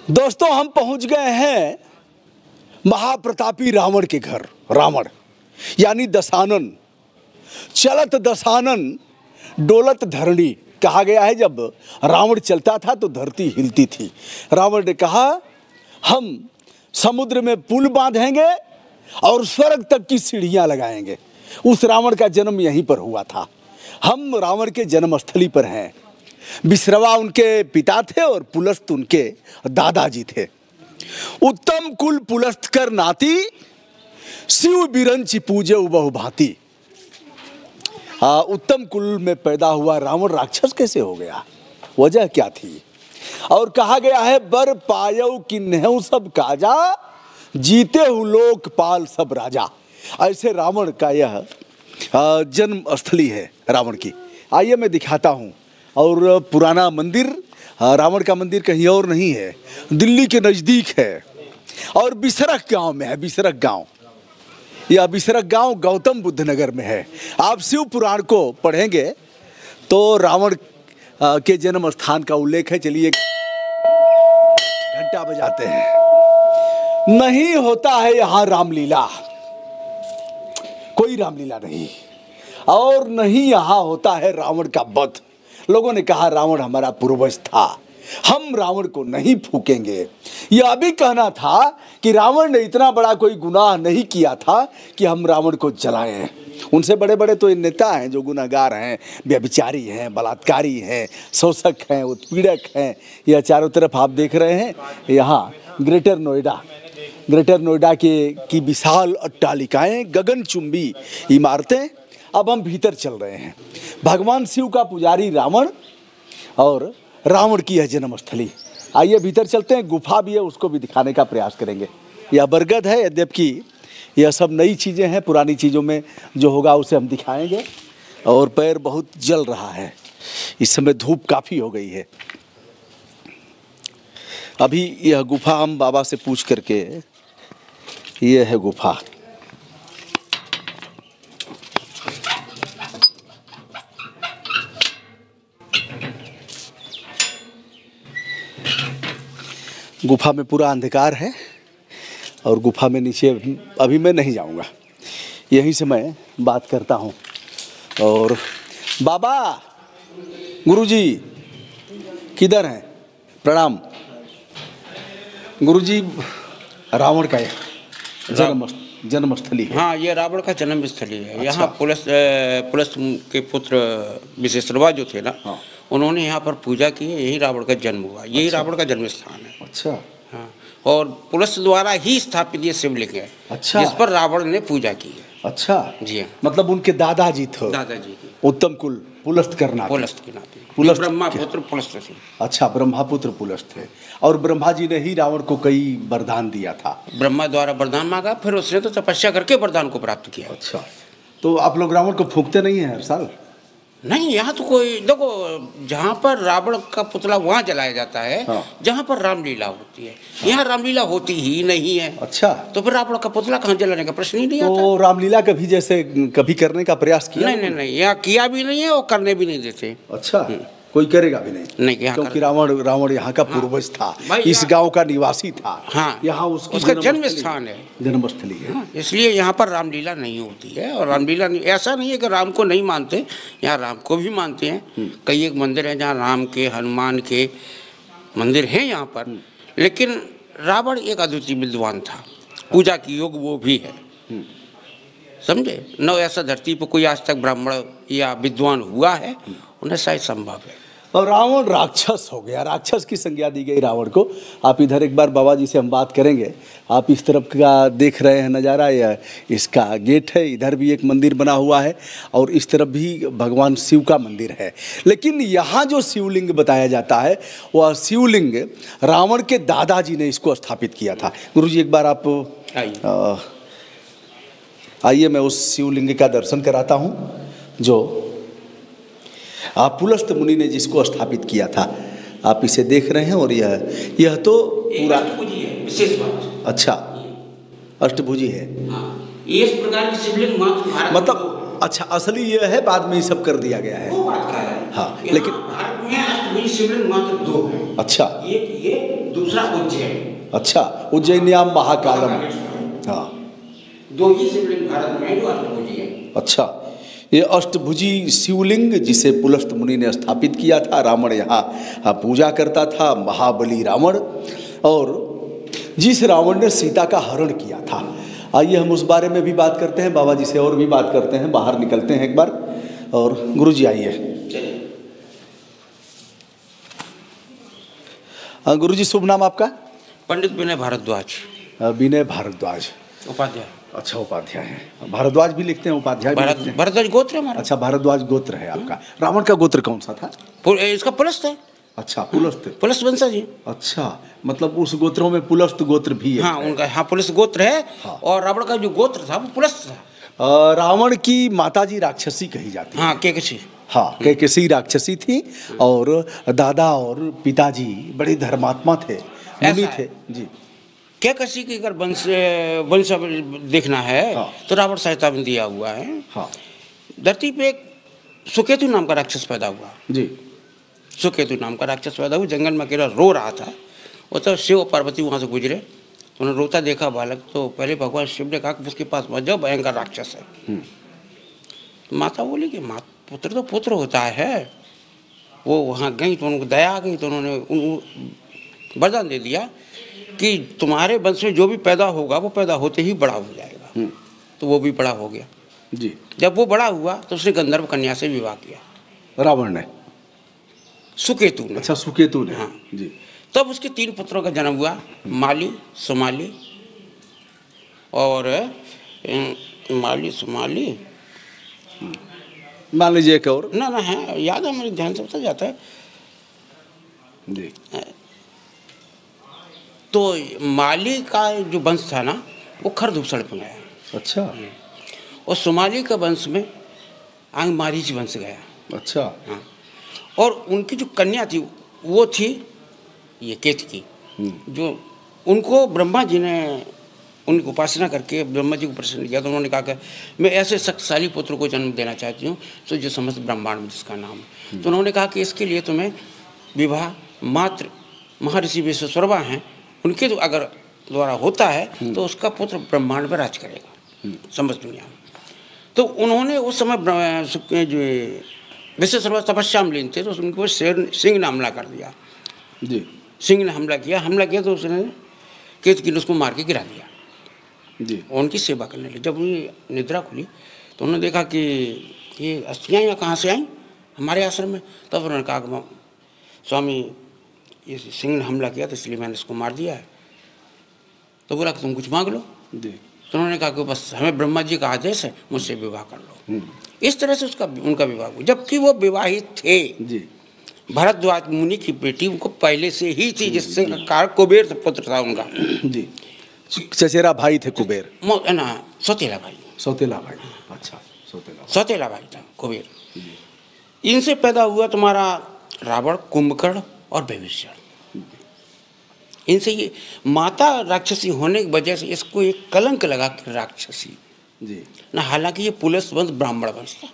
दोस्तों, हम पहुंच गए हैं महाप्रतापी रावण के घर। रावण यानी दशानन, चलत दशानन डोलत धरणी कहा गया है। जब रावण चलता था तो धरती हिलती थी। रावण ने कहा, हम समुद्र में पुल बांधेंगे और स्वर्ग तक की सीढ़ियां लगाएंगे। उस रावण का जन्म यहीं पर हुआ था। हम रावण के जन्मस्थली पर हैं। विश्रवा उनके पिता थे और पुलस्त उनके दादाजी थे। उत्तम कुल पुलस्त कर नाती, शिव बिरंची पूजे उबहु भांति। उत्तम कुल में पैदा हुआ रावण राक्षस कैसे हो गया, वजह क्या थी? और कहा गया है, बर पायऊ किन्हऊ सब काजा, जीते हु लोकपाल सब राजा। ऐसे रावण का यह जन्म स्थली है रावण की। आइए मैं दिखाता हूँ। और पुराना मंदिर, रावण का मंदिर कहीं और नहीं है, दिल्ली के नज़दीक है और बिसरख गांव में है। बिसरख गांव, यह बिसरख गांव गौतम बुद्ध नगर में है। आप शिव पुराण को पढ़ेंगे तो रावण के जन्म स्थान का उल्लेख है। चलिए घंटा बजाते हैं। नहीं होता है यहाँ रामलीला, कोई रामलीला नहीं, और नहीं यहाँ होता है रावण का वध। लोगों ने कहा रावण हमारा पूर्वज था, हम रावण को नहीं फूकेंगे। यह भी कहना था कि रावण ने इतना बड़ा कोई गुनाह नहीं किया था कि हम रावण को जलाएं। उनसे बड़े बड़े तो नेता हैं जो गुनाहगार हैं, व्यभिचारी हैं, बलात्कारी हैं, शोषक हैं, उत्पीड़क हैं। यह चारों तरफ आप देख रहे हैं। यहाँ ग्रेटर नोएडा की विशाल अट्टालिकाएं, गगनचुंबी इमारतें। अब हम भीतर चल रहे हैं। भगवान शिव का पुजारी रावण और रावण की यह जन्मस्थली। आइए भीतर चलते हैं। गुफा भी है, उसको भी दिखाने का प्रयास करेंगे। यह बरगद है, यद्यपि यह सब नई चीज़ें हैं। पुरानी चीज़ों में जो होगा उसे हम दिखाएंगे। और पैर बहुत जल रहा है, इस समय धूप काफ़ी हो गई है। अभी यह गुफा हम बाबा से पूछ करके, यह है गुफा। गुफा में पूरा अंधकार है और गुफा में नीचे अभी मैं नहीं जाऊंगा, यहीं से मैं बात करता हूं। और बाबा, गुरुजी किधर हैं? प्रणाम गुरुजी। रावण का जन्मस्थली है। हाँ, ये रावण का जन्मस्थली है। अच्छा। यहाँ पुलस्त के पुत्र विश्रवा जो थे ना, हाँ, उन्होंने यहाँ पर पूजा की है। यही रावण का जन्म हुआ, यही अच्छा। रावण का जन्म स्थान है। अच्छा। हाँ, और पुलस्त द्वारा ही स्थापित ये शिवलिंग है। अच्छा। जिस पर रावण ने पूजा की है। अच्छा जी हाँ। मतलब उनके दादाजी थे, दादाजी की उत्तम कुल पुलस्त करना, पुलस्त के नाते ब्रह्मापुत्र पुलस्त थे। अच्छा, ब्रह्मापुत्र पुलस्त थे। और ब्रह्मा जी ने ही रावण को कई वरदान दिया था। ब्रह्मा द्वारा वरदान मांगा, फिर उसने तो तपस्या करके वरदान को प्राप्त किया। अच्छा, तो आप लोग रावण को फूंकते नहीं हैं हर साल? नहीं, यहाँ तो कोई, देखो, जहाँ पर रावण का पुतला वहाँ जलाया जाता है। हाँ। जहाँ पर रामलीला होती है। हाँ। यहाँ रामलीला होती ही नहीं है। अच्छा, तो फिर रावण का पुतला कहाँ जलाने का प्रश्न ही नहीं आता। तो रामलीला कभी करने का प्रयास किया? नहीं, यहाँ किया भी नहीं है और करने भी नहीं देते। अच्छा, कोई करेगा भी नहीं, क्योंकि रावण यहाँ का पूर्वज था। इस गांव का निवासी था। हाँ, यहाँ उसका जन्म स्थान है, जन्मस्थली है। हाँ, इसलिए यहाँ पर रामलीला नहीं होती है। और रामलीला ऐसा नहीं है कि राम को नहीं मानते, यहाँ राम को भी मानते हैं। कई एक मंदिर हैं जहाँ राम के, हनुमान के मंदिर हैं यहाँ पर। लेकिन रावण एक अद्वितीय विद्वान था, पूजा की योग वो भी है, समझे न? ऐसा धरती पर कोई आज तक ब्राह्मण या विद्वान हुआ है, उन्हें शायद संभव है। और रावण राक्षस हो गया, राक्षस की संज्ञा दी गई रावण को। आप इधर एक बार बाबा जी से हम बात करेंगे। आप इस तरफ का देख रहे हैं नज़ारा, यह इसका गेट है। इधर भी एक मंदिर बना हुआ है और इस तरफ भी भगवान शिव का मंदिर है। लेकिन यहाँ जो शिवलिंग बताया जाता है, वह शिवलिंग रावण के दादाजी ने इसको स्थापित किया था। गुरुजी एक बार आप आइए, मैं उस शिवलिंग का दर्शन कराता हूँ जो पुलस्त मुनि ने जिसको स्थापित किया था। आप इसे देख रहे हैं। और यह तो पूरा विशेष बात। अच्छा, अष्टभुजी है। हाँ, इस प्रकार की शिवलिंग मतलब अच्छा, असली यह है, बाद में ये सब कर दिया गया है। वो बात का है। हाँ, लेकिन भारत भारत में अष्टभुजी शिवलिंग मात्र 2 हैं। अच्छा, एक ये, दूसरा उज्जैन। अच्छा, उज्जैन्याम महाकालम। हाँ, 2 ही शिवलिंग भारत में जो अष्टभुजी है। अच्छा, ये अष्टभुजी शिवलिंग जिसे पुलस्त मुनि ने स्थापित किया था, रावण यहाँ पूजा करता था, महाबली रावण, और जिस रावण ने सीता का हरण किया था। आइए हम उस बारे में भी बात करते हैं, बाबा जी से और भी बात करते हैं, बाहर निकलते हैं एक बार। और गुरुजी आइए। गुरुजी शुभ नाम आपका? पंडित विनय भारद्वाज। विनय भारद्वाज, उपाध्याय। अच्छा, उपाध्याय है। भारद्वाज भी लिखते हैं, उपाध्याय भी लिखते हैं। भारद्वाज गोत्र है हमारा। अच्छा, भारद्वाज गोत्र है आपका। रावण का गोत्र कौन सा था? इसका पुलस्त है। अच्छा, पुलस्त। पुलस्त वंशज जी। अच्छा, मतलब उस गोत्रों में पुलस्त गोत्र भी है। हाँ, उनका हाँ पुलस्त गोत्र है। हाँ। और रावण का जो गोत्र था वो पुलस्त था। रावण की माताजी राक्षसी कही जाती है। हाँ, केकसी। हाँ, केकसी राक्षसी थी, और दादा और पिताजी बड़े धर्मात्मा थे, मुनि थे जी। केकसी की अगर वंश देखना है, हाँ। तो रावण सहायता में दिया हुआ है। हाँ धरती पे एक सुकेतु नाम का राक्षस पैदा हुआ जी। सुकेतु नाम का राक्षस पैदा हुआ, जंगल में अकेला रो रहा था। वो तो शिव और पार्वती वहाँ से गुजरे, तो उन्होंने रोता देखा बालक, तो पहले भगवान शिव ने कहा कि उसके पास मत जाओ, भयंकर राक्षस है। माता बोली कि माँ, पुत्र तो पुत्र होता है। वो वहाँ गई तो उनको दया आ गई, तो उन्होंने वरदान दे दिया कि तुम्हारे वंश में जो भी पैदा होगा वो पैदा होते ही बड़ा हो जाएगा। तो वो भी बड़ा हो गया जी। जब वो बड़ा हुआ तो उसने गंधर्व कन्या से विवाह किया। रावण ने? सुकेतु ने। अच्छा, सुकेतु ने। हाँ जी। तब उसके 3 पुत्रों का जन्म हुआ, माली, सुमाली और माली, सुमाली, मान लीजिए एक और। ना है, याद है, मेरे ध्यान से बता जाता है जी। तो माली का जो वंश था ना, वो खरदूषण में गया। अच्छा। और सुमाली का वंश में आंगमारीच वंश गया। अच्छा। हाँ, और उनकी जो कन्या थी वो थी ये केतकी, जो उनको ब्रह्मा जी ने उनकी उपासना करके ब्रह्मा जी को प्रसन्न किया। तो उन्होंने कहा कि मैं ऐसे शक्तिशाली पुत्र को जन्म देना चाहती हूँ तो जो समस्त ब्रह्मांड में जिसका नाम है। तो उन्होंने कहा कि इसके लिए तुम्हें विवाह मात्र महर्षि विश्वेश्वरवा हैं, उनके अगर द्वारा होता है तो उसका पुत्र ब्रह्मांड पर राज करेगा समस्त दुनिया में। तो उन्होंने उस समय जो विश्वेश्वरवा तपस्या में लीन थे, तो उनको सिंह ने हमला कर दिया जी। सिंह ने हमला किया तो उसने केतकी ने उसको मार के गिरा दिया जी। उनकी सेवा करने लगे। जब उन्हें निद्रा खुली तो उन्होंने देखा कि ये अस्थियाँ यहाँ कहाँ से आई हमारे आश्रम में। तब उन्होंने कहा कि स्वामी, ये सिंह ने हमला किया तो इसलिए मैंने इसको मार दिया है। तो बोला कि तुम कुछ मांग लो जी। तो उन्होंने कहा कि बस हमें ब्रह्मा जी का आदेश है, मुझसे विवाह कर लो। इस तरह से उनका विवाह हुआ, जबकि वो विवाहित थे जी। भरद्वाज मुनि की बेटी उनको पहले से ही थी, जिससे कारण कुबेर पुत्र था उनका जी। चचेरा भाई थे कुबेर ना, सौतेला भाई। सौतेला भाई। अच्छा, सौतेला भाई था कुबेर। इनसे पैदा हुआ तुम्हारा रावण, कुंभकर्ण और विभीषण। इनसे ये माता राक्षसी होने की वजह से इसको एक कलंक लगा कि राक्षसी जी ना, हालांकि ये पुलस्त वंश ब्राह्मण वंश था।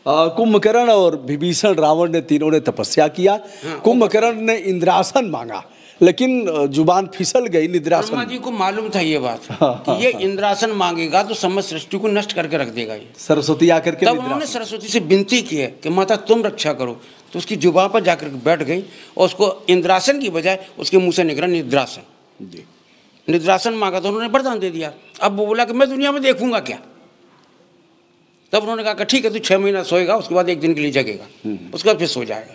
कुंभकर्ण और विभीषण, रावण ने तीनों ने तपस्या किया। हाँ, कुंभकर्ण ने इंद्रासन मांगा, लेकिन जुबान फिसल गई निद्रासन। ब्रह्मा जी को मालूम था ये बात कि ये इंद्रासन मांगेगा तो समस्त सृष्टि को नष्ट करके रख देगा ये। सरस्वती आकर के तब उन्होंने सरस्वती से विनती की है कि माता तुम रक्षा करो। तो उसकी जुबान पर जाकर बैठ गई और उसको इंद्रासन की बजाय उसके मुंह से निकला निद्रासन। निद्रासन मांगा तो उन्होंने वरदान दे दिया। अब वो बोला कि मैं दुनिया में देखूंगा क्या। तब उन्होंने कहा कि ठीक है, तू 6 महीना सोएगा, उसके बाद 1 दिन के लिए जगेगा, उसके बाद फिर सो जाएगा।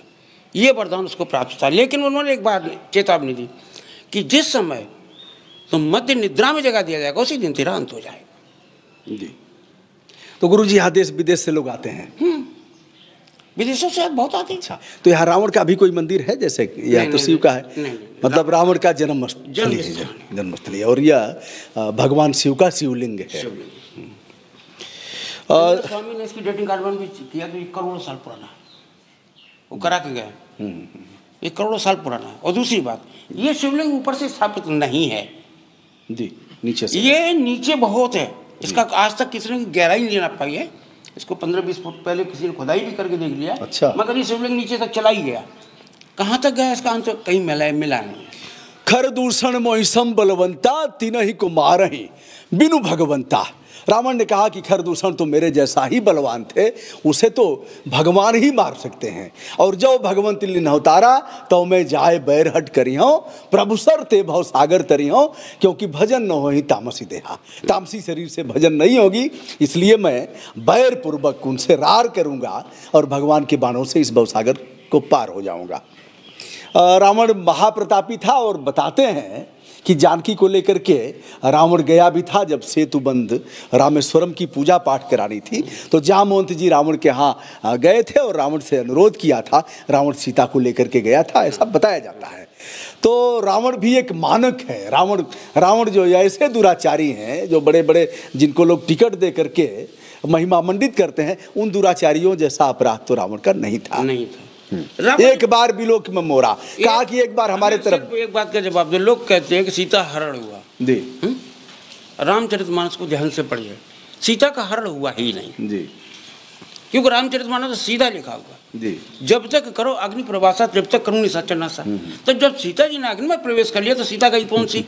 ये वरदान उसको प्राप्त था। लेकिन उन्होंने एक बार चेतावनी दी कि जिस समय तुम मध्य निद्रा में जगा दिया जाएगा उसी दिन तेरा अंत हो जाएगा। जी। तो गुरुजी यहाँ देश विदेश से लोग आते हैं? विदेशों से बहुत आते हैं। अच्छा, तो यहाँ रावण का भी कोई मंदिर है जैसे यह तो शिव का है? नहीं, मतलब रावण का जन्मस्थली है, और यह भगवान शिव का शिवलिंग है। और स्वामी ने इसकी डेटिंग कार्बन भी किया तो 1 करोड़ साल पुराना है, वो करा के गए। 1 करोड़ साल पुराना है। और दूसरी बात, ये शिवलिंग ऊपर से स्थापित नहीं है जी, नीचे से। ये नीचे बहुत है, इसका आज तक किसी ने गहराई नहीं नाप पाई है। इसको 15-20 फुट पहले किसी ने खुदाई भी करके देख लिया। अच्छा। मगर ये शिवलिंग नीचे तक चला ही गया, कहाँ तक गया इसका आंसर कहीं मिला नहीं। खर दूषण मोहिसम बलवंता तिनहि को मारहि बिनु भगवंता। रावण ने कहा कि खर दूषण तो मेरे जैसा ही बलवान थे, उसे तो भगवान ही मार सकते हैं। और जो भगवंत लिन अवतारा तो मैं जाए बैर हट करी हूँ, प्रभु सर ते भव सागर तरी हूँ, क्योंकि भजन न हो ही तामसी देहा। तामसी शरीर से भजन नहीं होगी, इसलिए मैं बैर पूर्वक उनसे रार करूँगा और भगवान के बाणों से इस भवसागर को पार हो जाऊँगा। रावण महाप्रतापी था और बताते हैं कि जानकी को लेकर के रावण गया भी था। जब सेतुबंध रामेश्वरम की पूजा पाठ करानी थी तो जामवंत जी रावण के यहाँ गए थे और रावण से अनुरोध किया था। रावण सीता को लेकर के गया था, ऐसा बताया जाता है। तो रावण भी एक मानक है। रावण जो ऐसे दुराचारी हैं, जो बड़े बड़े जिनको लोग टिकट दे करके महिमा मंडित करते हैं, उन दुराचारियों जैसा अपराध तो रावण का नहीं था। एक बार बिलोक में मोरा, कहा कि एक बार हमारे तरफ। एक बात का जवाब दो। लोग कहते हैं कि सीता हरण हुआ जी, रामचरितमानस को ध्यान से पढ़िए, सीता का हरण हुआ ही नहीं जी, क्योंकि रामचरितमानस तो सीधा लिखा हुआ जी, जब तक करो अग्नि प्रवासा तब तक करूँ निशाचर नासा। तब जब सीता जी ने अग्नि में प्रवेश कर लिया तो सीता गई कौन सी?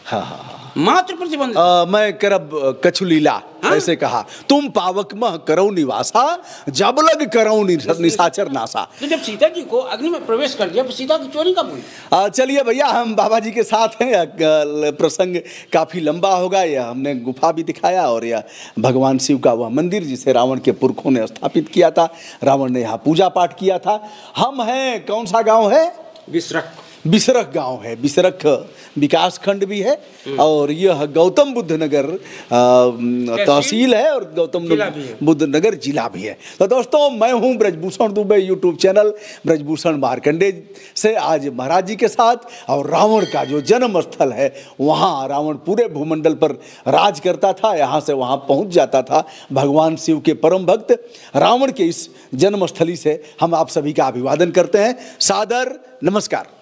हाँ, मात्र प्रतिबंध। मैं करब कछु लीला, ऐसे कहा। तुम पावक मह करौ निवासा, जब लग करौ निशाचर नासा। तो जब सीता जी को अग्नि में प्रवेश कर दिया तो सीता की चोरी कब हुई? चलिए भैया, हम बाबा जी के साथ हैं। प्रसंग काफी लंबा होगा। यह हमने गुफा भी दिखाया और यह भगवान शिव का वह मंदिर जिसे रावण के पुरखों ने स्थापित किया था। रावण ने यहाँ पूजा पाठ किया था। हम हैं, कौन सा गाँव है? बिसरख गांव है। बिसरख विकास खंड भी है और यह गौतम बुद्ध नगर तहसील है और गौतम बुद्ध नगर जिला भी है। तो दोस्तों, मैं हूं ब्रजभूषण दुबे, यूट्यूब चैनल ब्रजभूषण मार्कंडे से आज महाराज जी के साथ। और रावण का जो जन्म स्थल है, वहाँ रावण पूरे भूमंडल पर राज करता था, यहाँ से वहाँ पहुँच जाता था। भगवान शिव के परम भक्त रावण के इस जन्मस्थली से हम आप सभी का अभिवादन करते हैं। सादर नमस्कार।